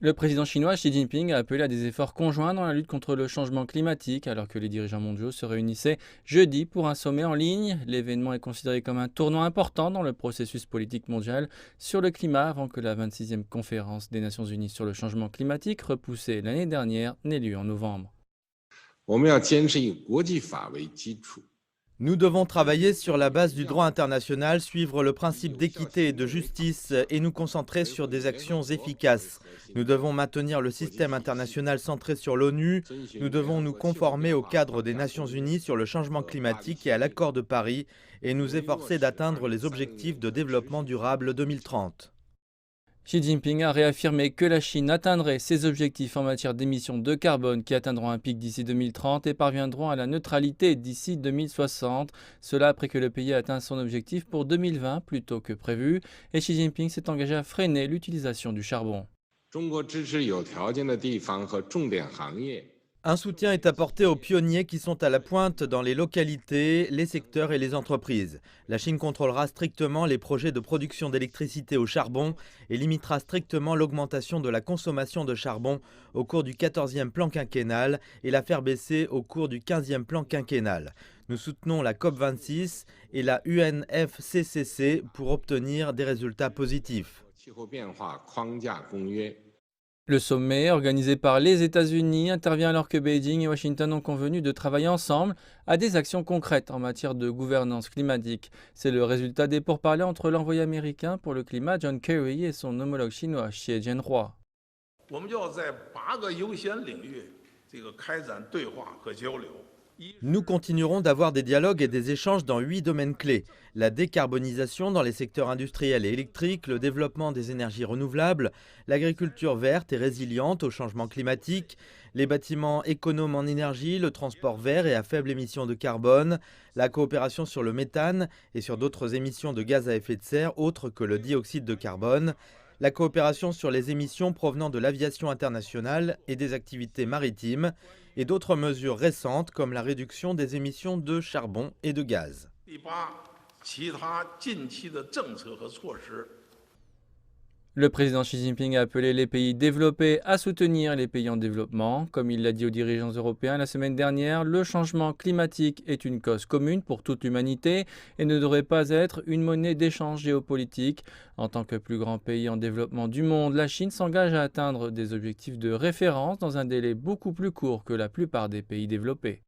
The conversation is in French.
Le président chinois Xi Jinping a appelé à des efforts conjoints dans la lutte contre le changement climatique alors que les dirigeants mondiaux se réunissaient jeudi pour un sommet en ligne. L'événement est considéré comme un tournant important dans le processus politique mondial sur le climat avant que la 26e conférence des Nations Unies sur le changement climatique, repoussée l'année dernière, n'ait lieu en novembre. 我们要坚持以国际法为基础， Nous devons travailler sur la base du droit international, suivre le principe d'équité et de justice et nous concentrer sur des actions efficaces. Nous devons maintenir le système international centré sur l'ONU. Nous devons nous conformer au cadre des Nations Unies sur le changement climatique et à l'accord de Paris et nous efforcer d'atteindre les objectifs de développement durable 2030. Xi Jinping a réaffirmé que la Chine atteindrait ses objectifs en matière d'émissions de carbone qui atteindront un pic d'ici 2030 et parviendront à la neutralité d'ici 2060. Cela après que le pays a atteint son objectif pour 2020 plus tôt que prévu. Et Xi Jinping s'est engagé à freiner l'utilisation du charbon. 中国支持有条件的地方和重点行业。 Un soutien est apporté aux pionniers qui sont à la pointe dans les localités, les secteurs et les entreprises. La Chine contrôlera strictement les projets de production d'électricité au charbon et limitera strictement l'augmentation de la consommation de charbon au cours du 14e plan quinquennal et la faire baisser au cours du 15e plan quinquennal. Nous soutenons la COP26 et la UNFCCC pour obtenir des résultats positifs. 气候变化框架公约。 Le sommet, organisé par les États-Unis, intervient alors que Beijing et Washington ont convenu de travailler ensemble à des actions concrètes en matière de gouvernance climatique. C'est le résultat des pourparlers entre l'envoyé américain pour le climat John Kerry et son homologue chinois Xie Jianhua. 我们就要在8个优先领域开展对话和交流。 Nous continuerons d'avoir des dialogues et des échanges dans 8 domaines clés. La décarbonisation dans les secteurs industriels et électriques, le développement des énergies renouvelables, l'agriculture verte et résiliente au changement climatique, les bâtiments économes en énergie, le transport vert et à faible émission de carbone, la coopération sur le méthane et sur d'autres émissions de gaz à effet de serre autres que le dioxyde de carbone, la coopération sur les émissions provenant de l'aviation internationale et des activités maritimes, et d'autres mesures récentes comme la réduction des émissions de charbon et de gaz. 第八，其他近期的政策和措施。 Le président Xi Jinping a appelé les pays développés à soutenir les pays en développement. Comme il l'a dit aux dirigeants européens la semaine dernière, le changement climatique est une cause commune pour toute l'humanité et ne devrait pas être une monnaie d'échange géopolitique. En tant que plus grand pays en développement du monde, la Chine s'engage à atteindre des objectifs de référence dans un délai beaucoup plus court que la plupart des pays développés.